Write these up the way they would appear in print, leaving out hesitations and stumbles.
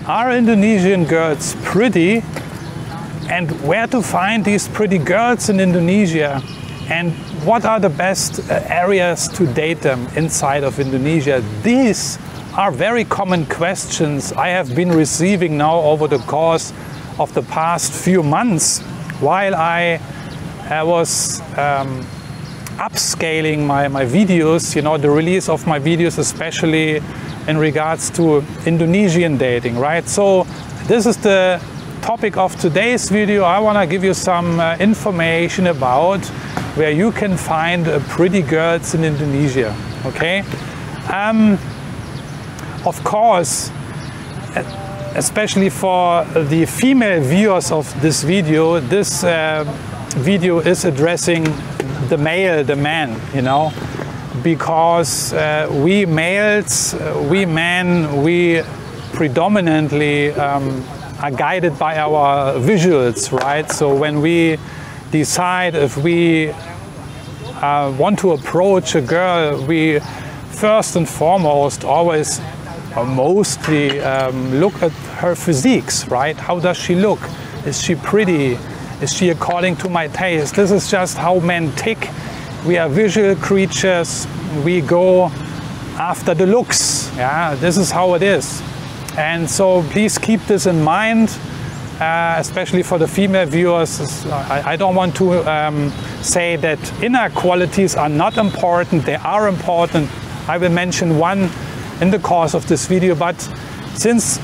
Are Indonesian girls pretty? And where to find these pretty girls in Indonesia? And what are the best areas to date them inside of Indonesia? These are very common questions I have been receiving now over the course of the past few months while I was upscaling my videos, you know, the release of my videos, especially in regards to Indonesian dating, right? So this is the topic of today's video. I want to give you some information about where you can find pretty girls in Indonesia, okay? Of course, especially for the female viewers of this video is addressing the male, the man, you know, because we males, we men, we predominantly are guided by our visuals, right? So when we decide if we want to approach a girl, we first and foremost always mostly look at her physiques, right? How does she look? Is she pretty? Is she according to my taste? This is just how men tick. We are visual creatures. We go after the looks. Yeah, this is how it is. And so please keep this in mind, especially for the female viewers. I don't want to say that inner qualities are not important. They are important. I will mention one in the course of this video, but since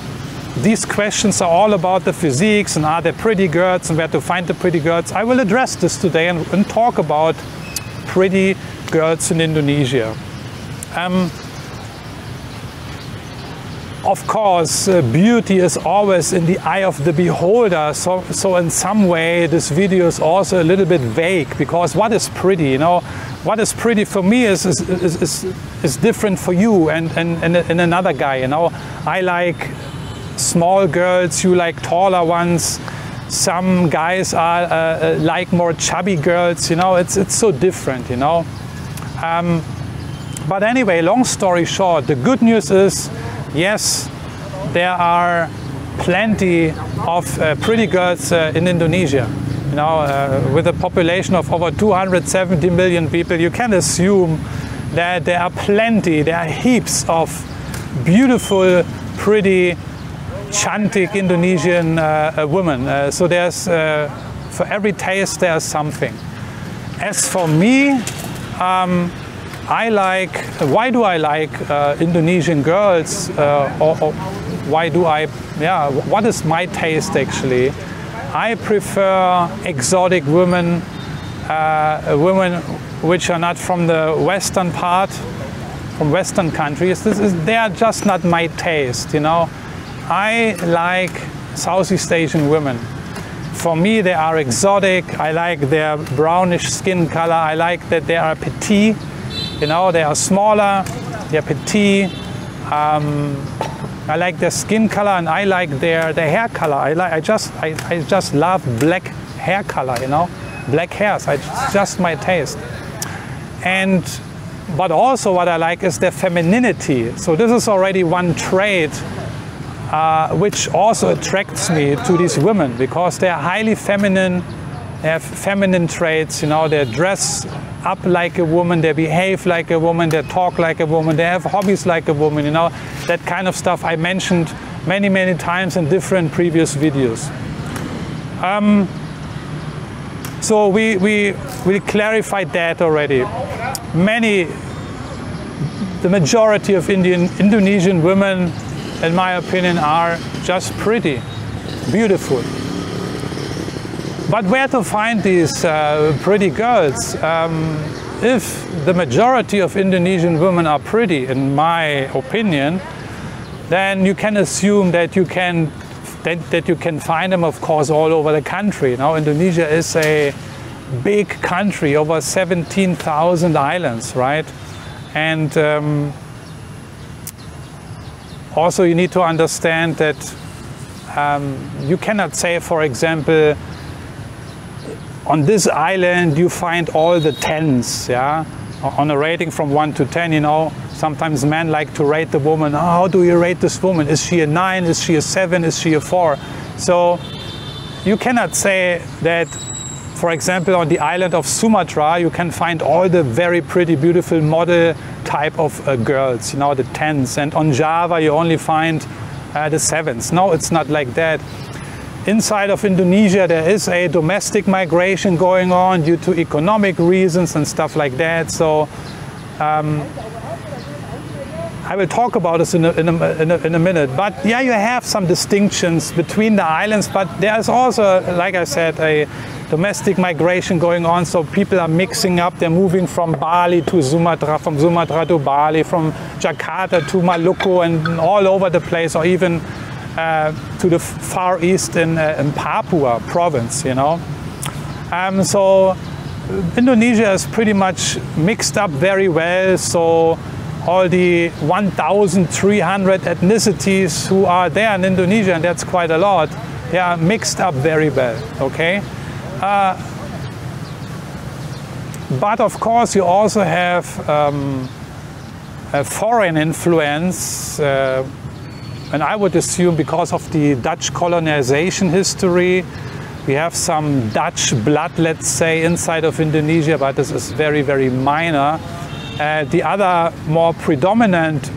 these questions are all about the physiques and are there pretty girls and where to find the pretty girls, I will address this today and talk about pretty girls in Indonesia. Of course, beauty is always in the eye of the beholder, so in some way this video is also a little bit vague, because what is pretty, you know, what is pretty for me is different for you and another guy, you know. I like small girls, you like taller ones, some guys are like more chubby girls, you know, it's so different, you know. But anyway, long story short, the good news is, yes, there are plenty of pretty girls in Indonesia. You know, with a population of over 270 million people, you can assume that there are plenty, there are heaps of beautiful, pretty, chantik Indonesian women. So there's, for every taste, there's something. As for me, I like, why do I like Indonesian girls, or why do I, yeah, what is my taste actually? I prefer exotic women, women which are not from the western part, from western countries. They are just not my taste, you know. I like Southeast Asian women. For me, they are exotic. I like their brownish skin color. I like that they are petite. You know, they are smaller, they are petite. I like their skin color, and I like their hair color. I just love black hair color, you know, black hairs. It's just my taste. But also what I like is their femininity. So this is already one trait which also attracts me to these women, because they are highly feminine. They have feminine traits, you know, they dress up like a woman, they behave like a woman, they talk like a woman, they have hobbies like a woman, you know, that kind of stuff I mentioned many, many times in different previous videos. So we clarified that already. The majority of Indonesian women, in my opinion, are just pretty, beautiful. But where to find these pretty girls? If the majority of Indonesian women are pretty, in my opinion, then you can assume that you can find them, of course, all over the country. Now, Indonesia is a big country, over 17,000 islands, right? And also you need to understand that you cannot say, for example, on this island you find all the 10s, yeah? on a rating from 1 to 10, you know, sometimes men like to rate the woman. Oh, how do you rate this woman? Is she a 9? Is she a 7? Is she a 4? So you cannot say that, for example, on the island of Sumatra, you can find all the very pretty, beautiful model type of girls, you know, the 10s. And on Java, you only find the 7s. No, it's not like that. Inside of Indonesia, there is a domestic migration going on due to economic reasons and stuff like that. So I will talk about this in a minute. But yeah, you have some distinctions between the islands, but there's also, like I said, a domestic migration going on. So people are mixing up. They're moving from Bali to Sumatra, from Sumatra to Bali, from Jakarta to Maluku, and all over the place, or even to the far east in Papua province, you know. So Indonesia is pretty much mixed up very well. So all the 1,300 ethnicities who are there in Indonesia, and that's quite a lot, they are mixed up very well, okay? But of course you also have a foreign influence, and I would assume because of the Dutch colonization history, we have some Dutch blood, let's say, inside of Indonesia, but this is very, very minor. The other more predominant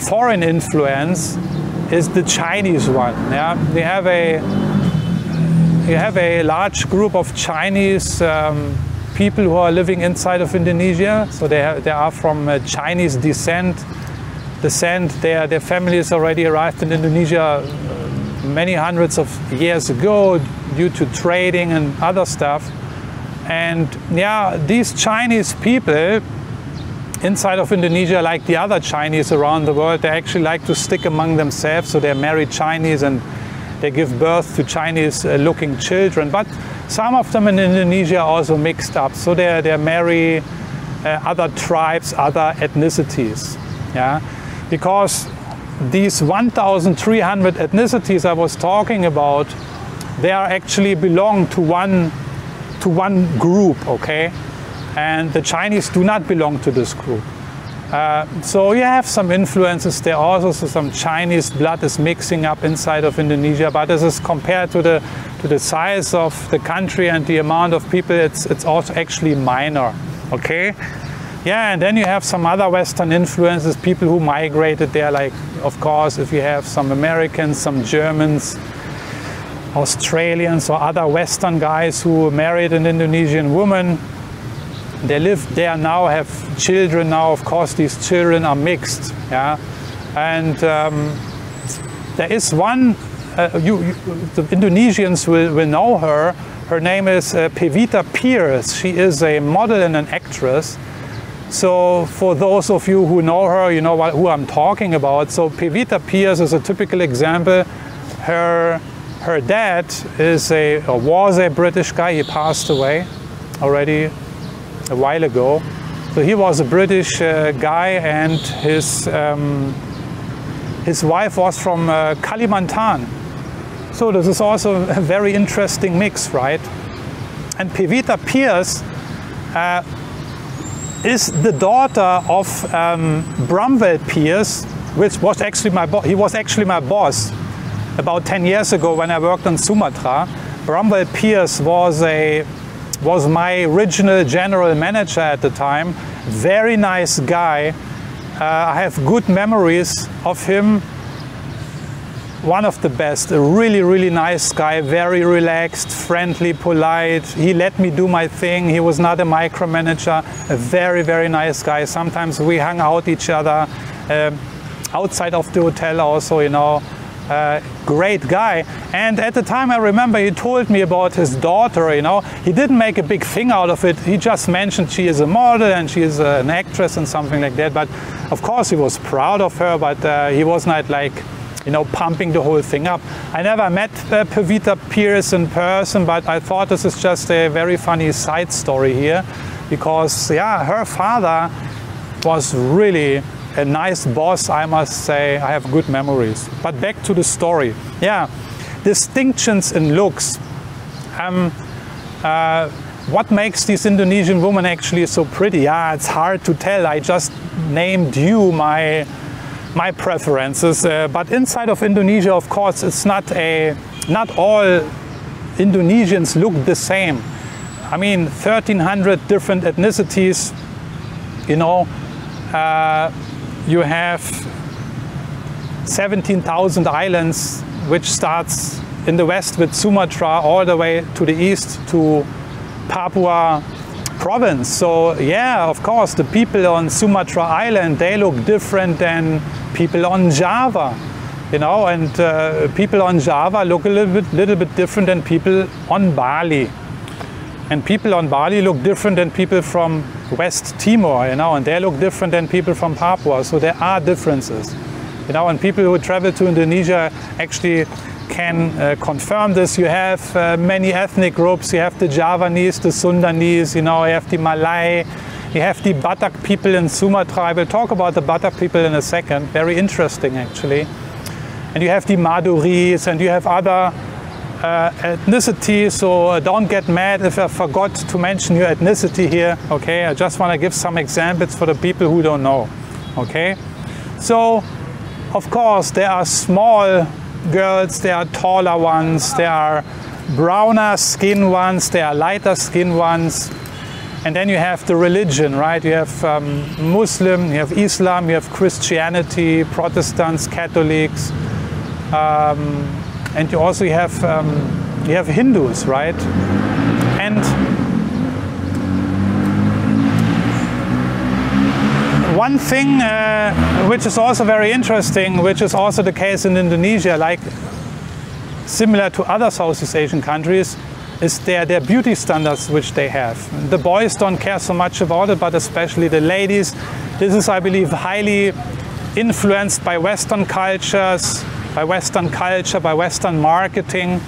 foreign influence is the Chinese one. Yeah? We have a large group of Chinese people who are living inside of Indonesia. So they are from Chinese descent. Their families already arrived in Indonesia many hundreds of years ago due to trading and other stuff. And yeah, these Chinese people inside of Indonesia, like the other Chinese around the world, they actually like to stick among themselves. So they're married Chinese and they give birth to Chinese looking children. But some of them in Indonesia are also mixed up. So they marry other tribes, other ethnicities. Yeah? Because these 1,300 ethnicities I was talking about, they are actually belong to one group, okay? And the Chinese do not belong to this group. So you have some influences there also, so some Chinese blood is mixing up inside of Indonesia, but this is compared to the size of the country and the amount of people, it's also actually minor, okay? Yeah, and then you have some other Western influences, people who migrated there, like, of course, if you have some Americans, some Germans, Australians, or other Western guys who married an Indonesian woman. They live there now, have children now. Of course, these children are mixed. Yeah, and there is one. The Indonesians will know her. Her name is Pita Pierce. She is a model and an actress. So for those of you who know her, you know who I'm talking about. So Pita Pierce is a typical example. Her dad was a British guy. He passed away already a while ago. So he was a British guy, and his wife was from Kalimantan. So this is also a very interesting mix, right? And Pita Pierce is the daughter of Bromwell Pierce, which was actually he was actually my boss about 10 years ago when I worked on Sumatra. Bromwell Pierce was my regional general manager at the time. Very nice guy. I have good memories of him. One of the best, a really, really nice guy, very relaxed, friendly, polite. He let me do my thing. He was not a micromanager, a very, very nice guy. Sometimes we hung out each other outside of the hotel also, you know. Great guy. And at the time I remember he told me about his daughter, you know. He didn't make a big thing out of it. He just mentioned she is a model and she is an actress and something like that. But of course he was proud of her, but he was not like, you know, pumping the whole thing up. I never met Pita Pierce in person, but I thought this is just a very funny side story here, because yeah, her father was really a nice boss, I must say. I have good memories. But back to the story. Yeah, distinctions in looks. what makes these Indonesian women actually so pretty? It's hard to tell. I just named you my preferences. But inside of Indonesia, of course, it's not all Indonesians look the same. I mean, 1,300 different ethnicities, you know. You have 17,000 islands, which starts in the west with Sumatra all the way to the east to Papua province. So yeah, of course, the people on Sumatra Island, they look different than people on Java, you know, and people on Java look a little bit different than people on Bali. And people on Bali look different than people from West Timor, you know, and they look different than people from Papua. So there are differences, you know, and people who travel to Indonesia actually can confirm this. You have many ethnic groups. You have the Javanese, the Sundanese, you know, you have the Malay, you have the Batak people in Sumatra. I will talk about the Batak people in a second. Very interesting, actually. And you have the Maduris, and you have other ethnicity, so don't get mad if I forgot to mention your ethnicity here, okay? I just want to give some examples for the people who don't know, okay? So, of course, there are small girls, there are taller ones, there are browner skin ones, there are lighter skin ones, and then you have the religion, right? You have Muslim, you have Islam, you have Christianity, Protestants, Catholics, and you also have Hindus, right? And one thing which is also very interesting, which is also the case in Indonesia, like similar to other Southeast Asian countries, is their beauty standards which they have. The boys don't care so much about it, but especially the ladies. This is, I believe, highly influenced by Western cultures, by Western culture, by Western marketing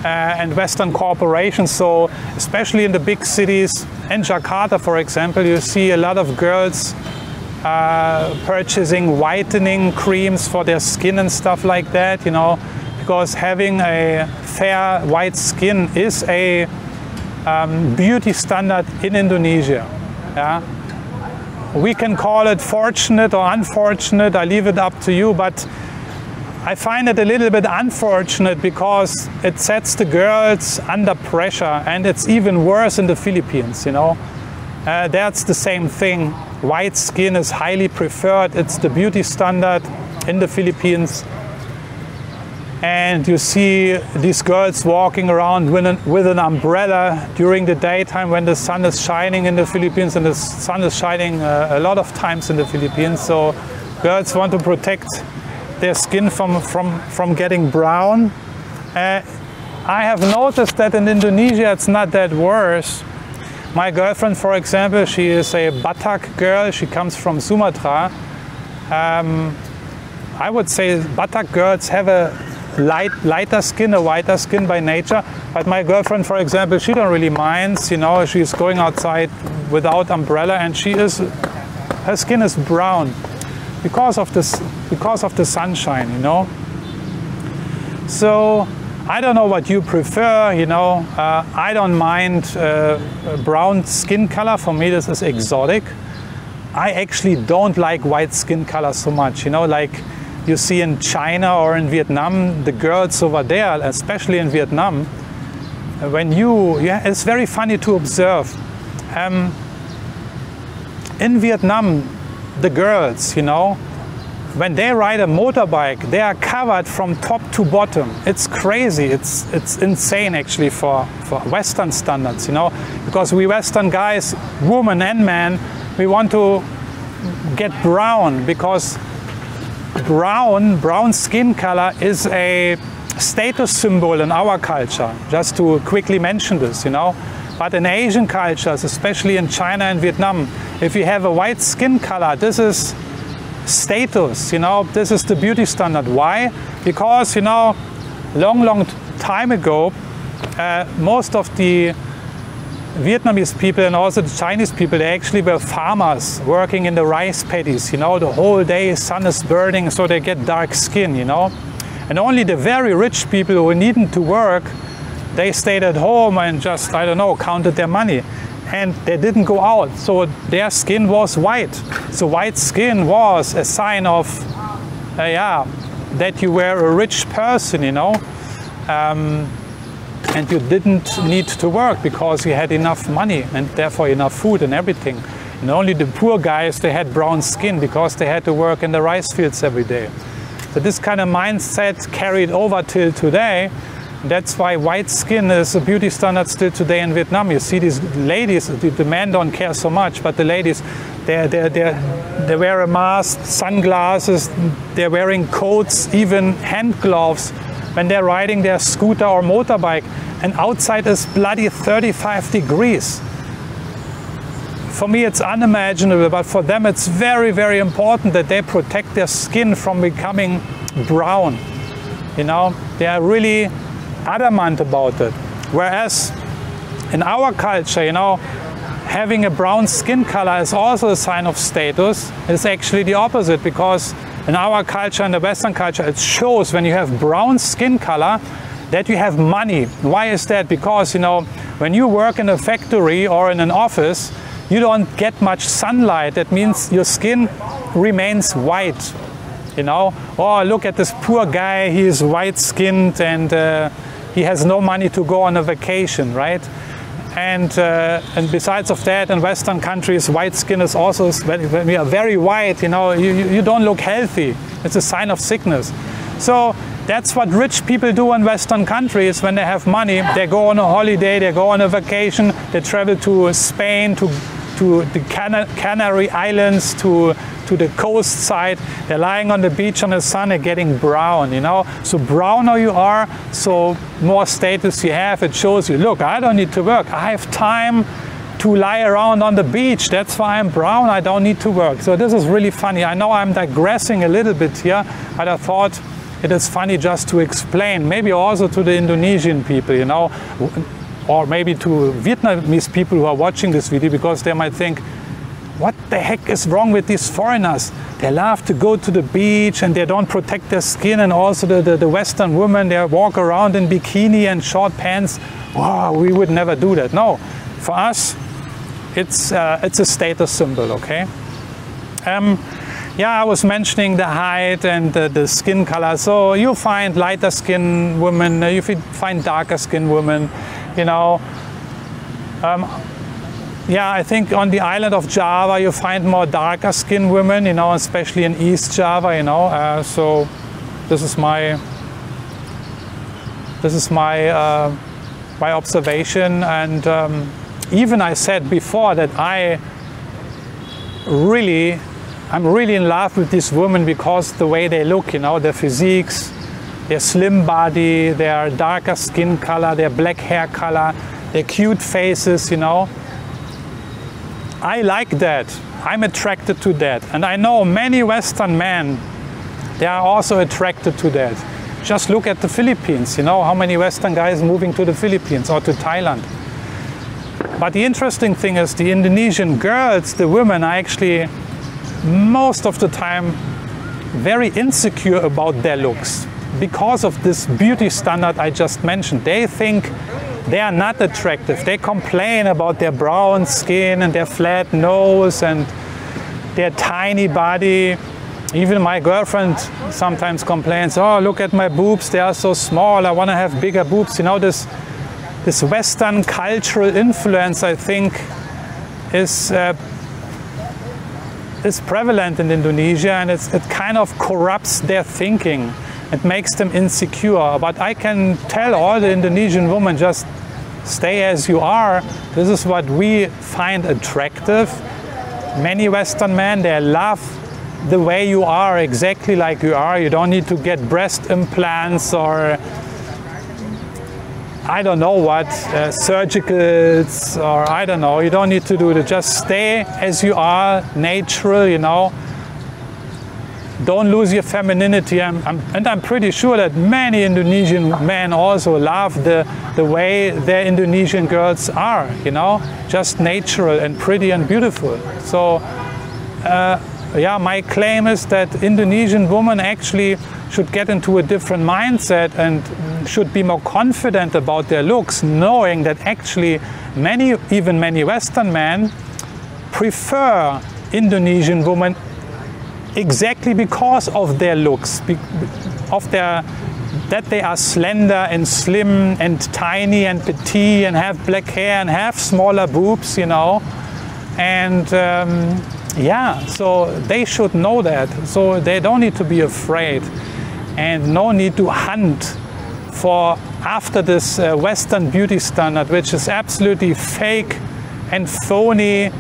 and Western corporations. So especially in the big cities, in Jakarta, for example, you see a lot of girls purchasing whitening creams for their skin and stuff like that, you know, because having a fair white skin is a beauty standard in Indonesia. Yeah? We can call it fortunate or unfortunate, I leave it up to you, but I find it a little bit unfortunate because it sets the girls under pressure, and it's even worse in the Philippines, you know. That's the same thing. White skin is highly preferred. It's the beauty standard in the Philippines. And you see these girls walking around with an umbrella during the daytime when the sun is shining in the Philippines, and the sun is shining a lot of times in the Philippines. So girls want to protect their skin from getting brown. I have noticed that in Indonesia it's not that worse. My girlfriend, for example, she is a Batak girl. She comes from Sumatra. I would say Batak girls have a lighter skin, a whiter skin by nature. But my girlfriend, for example, she don't really mind. You know, she's going outside without umbrella, and her skin is brown because of the sunshine, you know. So I don't know what you prefer, you know. I don't mind brown skin color. For me, this is exotic. I actually don't like white skin color so much, you know, like you see in China or in Vietnam, the girls over there, especially in Vietnam, it's very funny to observe. In Vietnam, the girls, you know, when they ride a motorbike, they are covered from top to bottom. It's crazy. It's insane, actually, for Western standards, you know, because we Western guys, women and men, we want to get brown, because brown skin color is a status symbol in our culture, just to quickly mention this, you know. But in Asian cultures, especially in China and Vietnam, if you have a white skin color, this is status, you know, this is the beauty standard. Why? Because, you know, long time ago, most of the Vietnamese people and also the Chinese people, they actually were farmers working in the rice paddies, you know, the whole day, sun is burning, so they get dark skin, you know. And only the very rich people who needed to work, They stayed at home and just, I don't know, counted their money. And they didn't go out, so their skin was white. So white skin was a sign of, that you were a rich person, you know. And you didn't need to work because you had enough money and therefore enough food and everything. And only the poor guys, they had brown skin because they had to work in the rice fields every day. So this kind of mindset carried over till today. That's why white skin is a beauty standard still today in Vietnam. You see these ladies, the men don't care so much, but the ladies, they wear a mask, sunglasses, they're wearing coats, even hand gloves when they're riding their scooter or motorbike, and outside is bloody 35 degrees. For me it's unimaginable, but for them it's very, very important that they protect their skin from becoming brown. You know, they are really adamant about it. Whereas in our culture, you know, having a brown skin color is also a sign of status. It's actually the opposite, because in our culture, in the Western culture, it shows when you have brown skin color that you have money. Why is that? Because, you know, when you work in a factory or in an office, you don't get much sunlight. That means your skin remains white. You know, oh, look at this poor guy, he is white-skinned and he has no money to go on a vacation, right? And besides of that, in Western countries, white skin is also, when we are very white, you know, you don't look healthy. It's a sign of sickness. So that's what rich people do in Western countries when they have money. They go on a holiday, they go on a vacation, they travel to Spain, to the Canary Islands, to the coast side. They're lying on the beach on the sun and getting brown, you know. So browner you are, so more status you have. It shows you, look, I don't need to work. I have time to lie around on the beach. That's why I'm brown. I don't need to work. So this is really funny. I know I'm digressing a little bit here, but I thought it is funny just to explain, maybe also to the Indonesian people, you know, or maybe to Vietnamese people who are watching this video, because they might think, what the heck is wrong with these foreigners? They love to go to the beach and they don't protect their skin, and also the Western women, they walk around in bikini and short pants. Wow, we would never do that. No, for us, it's a status symbol, okay? Yeah, I was mentioning the height and the skin color. So you find lighter skin women, you find darker skin women, you know. Yeah, I think on the island of Java you find more darker skinned women, you know, especially in East Java, you know. So this is my my observation, and even I said before that I'm really in love with these women because the way they look, you know, their physiques, their slim body, their darker skin color, their black hair color, their cute faces, you know. I like that. I'm attracted to that. And I know many Western men, they are also attracted to that. Just look at the Philippines, you know, how many Western guys moving to the Philippines or to Thailand. But the interesting thing is the Indonesian girls, the women, are actually most of the time very insecure about their looks because of this beauty standard I just mentioned. They think they are not attractive. They complain about their brown skin and their flat nose and their tiny body. Even my girlfriend sometimes complains, oh, look at my boobs, they are so small, I want to have bigger boobs. You know, this Western cultural influence, I think, is prevalent in Indonesia, and it kind of corrupts their thinking. It makes them insecure. But I can tell all the Indonesian women, just stay as you are. This is what we find attractive. Many Western men, they love the way you are, exactly like you are. You don't need to get breast implants or I don't know what, surgicals, or I don't know. You don't need to do it. Just stay as you are, natural, you know. Don't lose your femininity. And I'm pretty sure that many Indonesian men also love the way their Indonesian girls are, you know, just natural and pretty and beautiful. So, yeah, my claim is that Indonesian women actually should get into a different mindset, and should be more confident about their looks, knowing that actually even many Western men prefer Indonesian women exactly because of their looks, that they are slender and slim and tiny and petite and have black hair and have smaller boobs, you know. And yeah, so they should know that. So they don't need to be afraid and no need to hunt after this Western beauty standard, which is absolutely fake and phony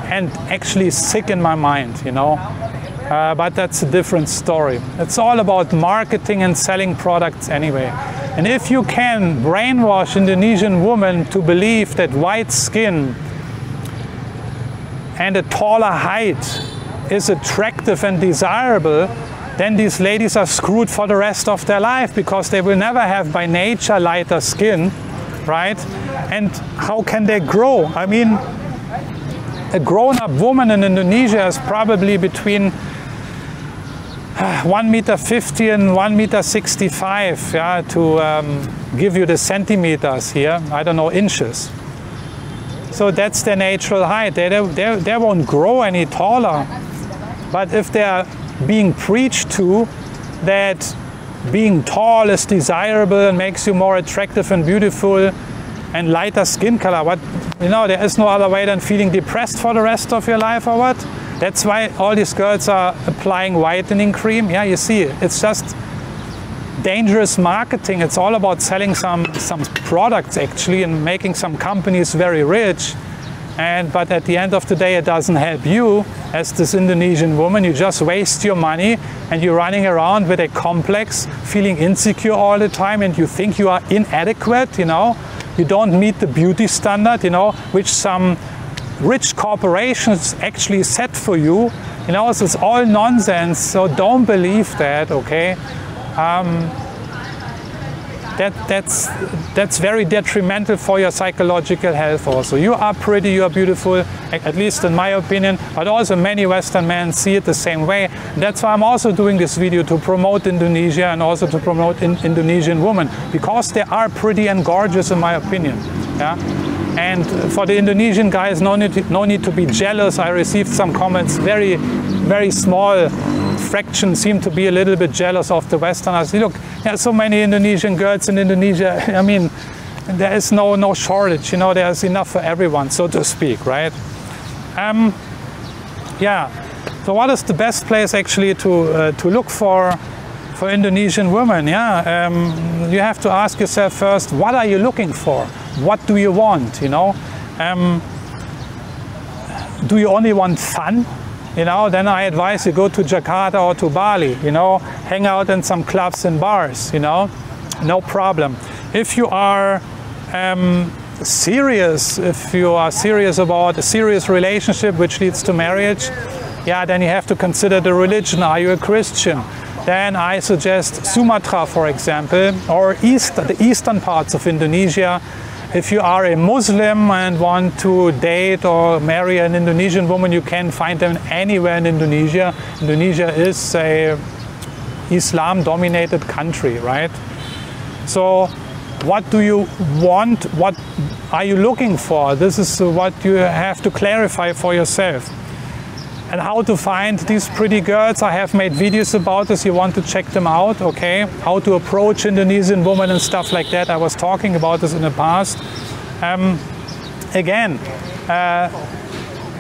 and actually sick in my mind, you know. But that's a different story. It's all about marketing and selling products anyway. And if you can brainwash Indonesian women to believe that white skin and a taller height is attractive and desirable, then these ladies are screwed for the rest of their life, because they will never have by nature lighter skin, right? And how can they grow? I mean, a grown-up woman in Indonesia is probably between 1.50 meter and 1.65 meter, yeah, to give you the centimeters here, I don't know, inches. So that's their natural height. They won't grow any taller. But if they're being preached to that being tall is desirable and makes you more attractive and beautiful, and lighter skin color, what, you know, there is no other way than feeling depressed for the rest of your life, or what? That's why all these girls are applying whitening cream. Yeah, you see, it's just dangerous marketing. It's all about selling some products actually and making some companies very rich. But at the end of the day, it doesn't help you as this Indonesian woman. You just waste your money and you're running around with a complex, feeling insecure all the time, and you think you are inadequate, you know. You don't meet the beauty standard, you know, which some rich corporations actually set for you. You know, so it's all nonsense. So don't believe that, okay? That's very detrimental for your psychological health also. You are pretty, you are beautiful, at least in my opinion, but also many Western men see it the same way. That's why I'm also doing this video, to promote Indonesia and also to promote Indonesian women, because they are pretty and gorgeous in my opinion. Yeah? And for the Indonesian guys, no need to be jealous. I received some comments, very, very small fraction seem to be a little bit jealous of the Westerners. Look, there are so many Indonesian girls in Indonesia. I mean, there is no shortage. You know, there's enough for everyone, so to speak, right? Yeah. So, what is the best place actually to look for Indonesian women? Yeah, you have to ask yourself first, what are you looking for? What do you want? You know, do you only want fun? You know, then I advise you go to Jakarta or to Bali, you know, hang out in some clubs and bars, you know, no problem. If you are serious, about a serious relationship which leads to marriage, yeah, then you have to consider the religion. Are you a Christian? Then I suggest Sumatra, for example, or the eastern parts of Indonesia. If you are a Muslim and want to date or marry an Indonesian woman, you can find them anywhere in Indonesia. Indonesia is a Islam-dominated country, right? So what do you want? What are you looking for? This is what you have to clarify for yourself. And how to find these pretty girls, I have made videos about this. You want to check them out, okay? How to approach Indonesian women and stuff like that. I was talking about this in the past. Again,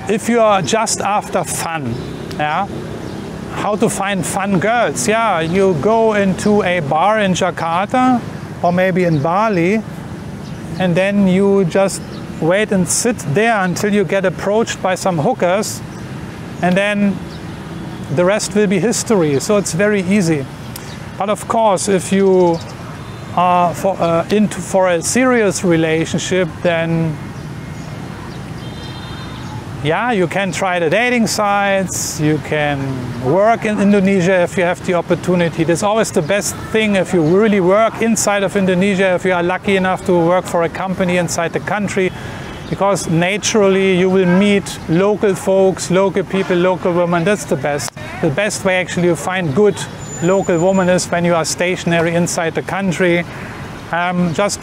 if you are just after fun, yeah, how to find fun girls? Yeah, you go into a bar in Jakarta or maybe in Bali, and then you just wait and sit there until you get approached by some hookers, and then the rest will be history. So it's very easy. But of course, if you are for a serious relationship, then yeah, you can try the dating sites, you can work in Indonesia if you have the opportunity. That's always the best thing if you really work inside of Indonesia, if you are lucky enough to work for a company inside the country, because naturally you will meet local folks, local people, local women. That's the best. The best way actually to find good local women is when you are stationary inside the country. Just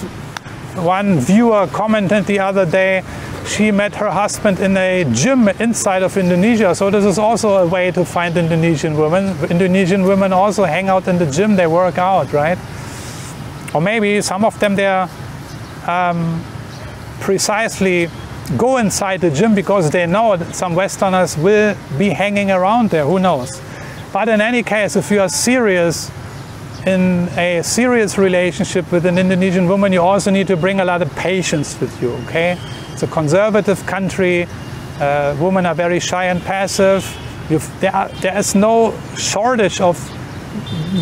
one viewer commented the other day, she met her husband in a gym inside of Indonesia. So this is also a way to find Indonesian women. Indonesian women also hang out in the gym, they work out, right? Or maybe some of them, they're precisely go inside the gym because they know that some Westerners will be hanging around there, who knows. But in any case, if you are serious in a serious relationship with an Indonesian woman, you also need to bring a lot of patience with you, okay? It's a conservative country, women are very shy and passive. There is no shortage of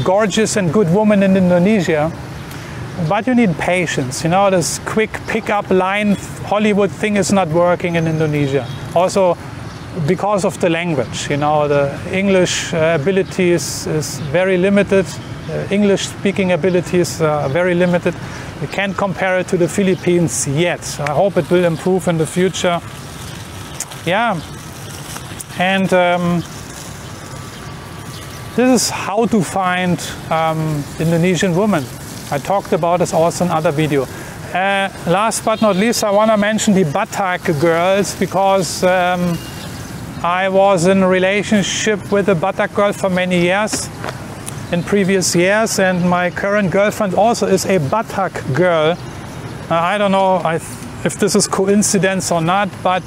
gorgeous and good women in Indonesia, but you need patience. You know, this quick pick-up line Hollywood thing is not working in Indonesia. Also because of the language, you know, the English abilities is very limited. English speaking abilities are very limited. We can't compare it to the Philippines yet. I hope it will improve in the future. Yeah, and this is how to find Indonesian women. I talked about this also in other video. Last but not least, I want to mention the Batak girls, because I was in a relationship with a Batak girl for many years in previous years, and my current girlfriend also is a Batak girl. I don't know if this is coincidence or not, but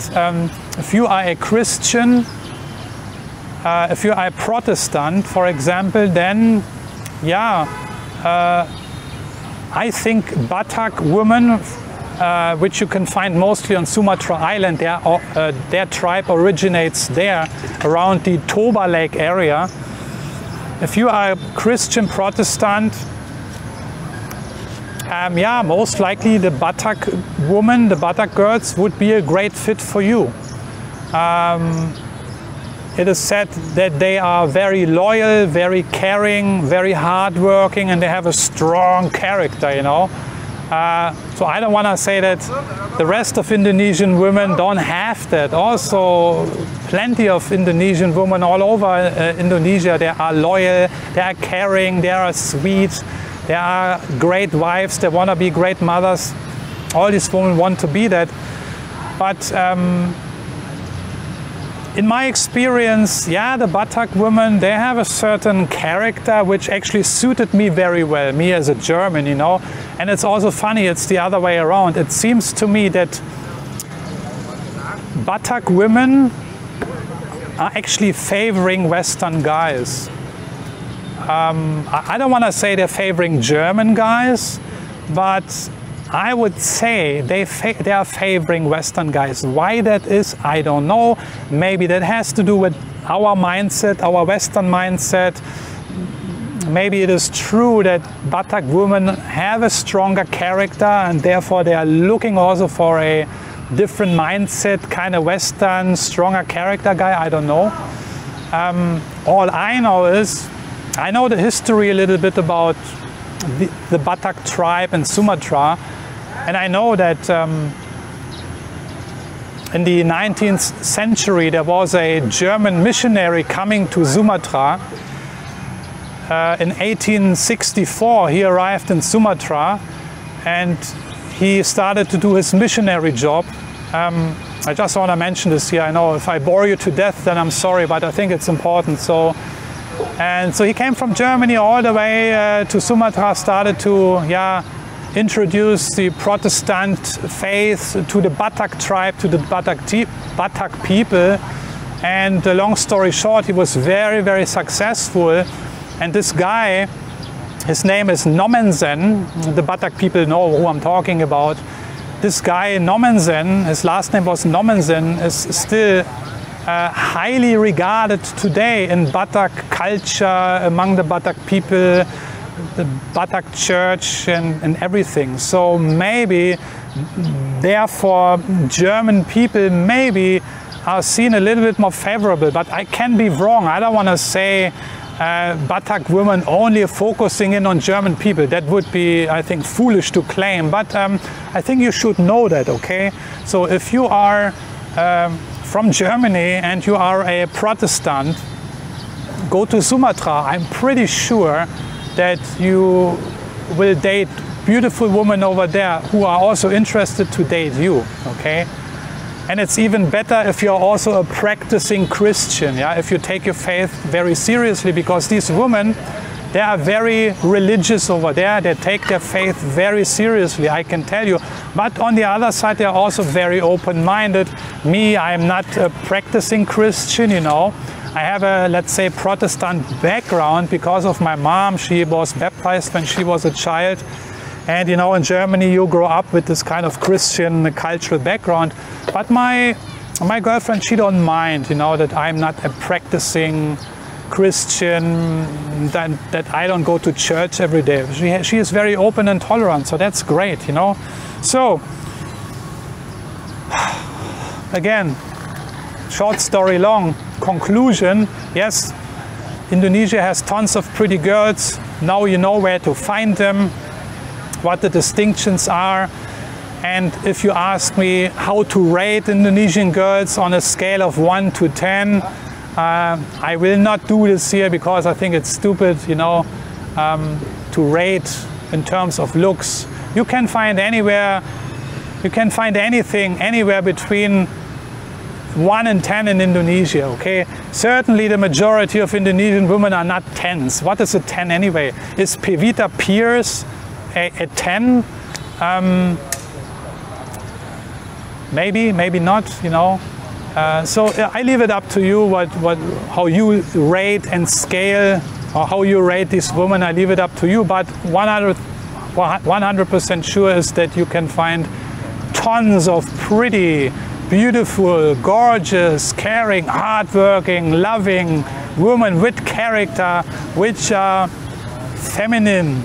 if you are a Christian, if you are a Protestant, for example, then yeah, I think Batak women, which you can find mostly on Sumatra Island, their tribe originates there, around the Toba Lake area. If you are a Christian Protestant, yeah, most likely the Batak women, the Batak girls would be a great fit for you. It is said that they are very loyal, very caring, very hardworking, and they have a strong character, you know. So I don't want to say that the rest of Indonesian women don't have that. Also, plenty of Indonesian women all over Indonesia, they are loyal, they are caring, they are sweet, they are great wives, they want to be great mothers. All these women want to be that. But in my experience, yeah, the Batak women, they have a certain character which actually suited me very well, me as a German, you know. And it's also funny, it's the other way around. It seems to me that Batak women are actually favoring Western guys. I don't want to say they're favoring German guys, but I would say they are favoring Western guys. Why that is, I don't know. Maybe that has to do with our mindset, our Western mindset. Maybe it is true that Batak women have a stronger character, and therefore they are looking also for a different mindset, kind of Western, stronger character guy. I don't know. All I know is, I know the history a little bit about the Batak tribe in Sumatra. And I know that in the 19th century there was a German missionary coming to Sumatra. In 1864 he arrived in Sumatra and he started to do his missionary job. I just want to mention this here. I know if I bore you to death, then I'm sorry, but I think it's important. So he came from Germany all the way to Sumatra, started to introduce the Protestant faith to the Batak tribe, to the Batak people. And long story short, he was very, very successful. And this guy, his name is Nommensen. The Batak people know who I'm talking about. This guy, Nommensen, his last name was Nommensen, is still highly regarded today in Batak culture, among the Batak people, the Batak church and everything. So maybe, therefore, German people maybe are seen a little bit more favorable, but I can be wrong. I don't want to say Batak women only focusing in on German people. That would be, I think, foolish to claim, but I think you should know that, okay? So if you are from Germany and you are a Protestant, go to Sumatra. I'm pretty sure that you will date beautiful women over there who are also interested to date you, okay? And it's even better if you're also a practicing Christian, yeah? If you take your faith very seriously, because these women, they are very religious over there. They take their faith very seriously, I can tell you. But on the other side, they're also very open-minded. Me, I'm not a practicing Christian, you know. I have a, let's say, Protestant background because of my mom. She was baptized when she was a child. And, you know, in Germany, you grow up with this kind of Christian cultural background. But my girlfriend, she don't mind, you know, that I'm not a practicing Christian, that I don't go to church every day. She is very open and tolerant, so that's great, you know. So, again, short story long, conclusion, yes, Indonesia has tons of pretty girls. Now you know where to find them, what the distinctions are. And if you ask me how to rate Indonesian girls on a scale of 1 to 10, I will not do this here because I think it's stupid, you know, to rate in terms of looks. You can find anywhere, you can find anything, anywhere between 1 and 10 in Indonesia, okay? Certainly the majority of Indonesian women are not 10s. What is a 10 anyway? Is Pita Pierce a 10? Maybe, maybe not, you know. So I leave it up to you how you rate and scale, or how you rate these women. I leave it up to you, but 100% sure is that you can find tons of pretty, beautiful, gorgeous, caring, hardworking, loving women with character, which are feminine,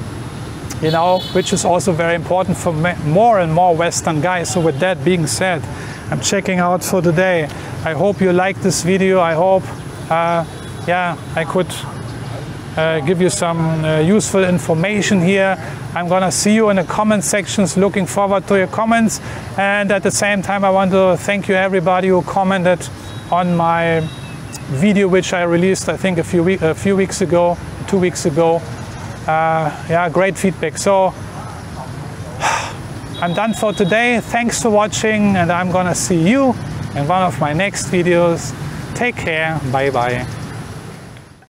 you know, which is also very important for more and more Western guys. So with that being said, I'm checking out for today. I hope you liked this video. I hope, yeah, I could give you some useful information here. I'm gonna see you in the comment sections. Looking forward to your comments. And at the same time, I want to thank you everybody who commented on my video, which I released, I think, a few weeks ago, 2 weeks ago. Yeah, great feedback. So I'm done for today. Thanks for watching, and I'm gonna see you in one of my next videos. Take care. Bye bye.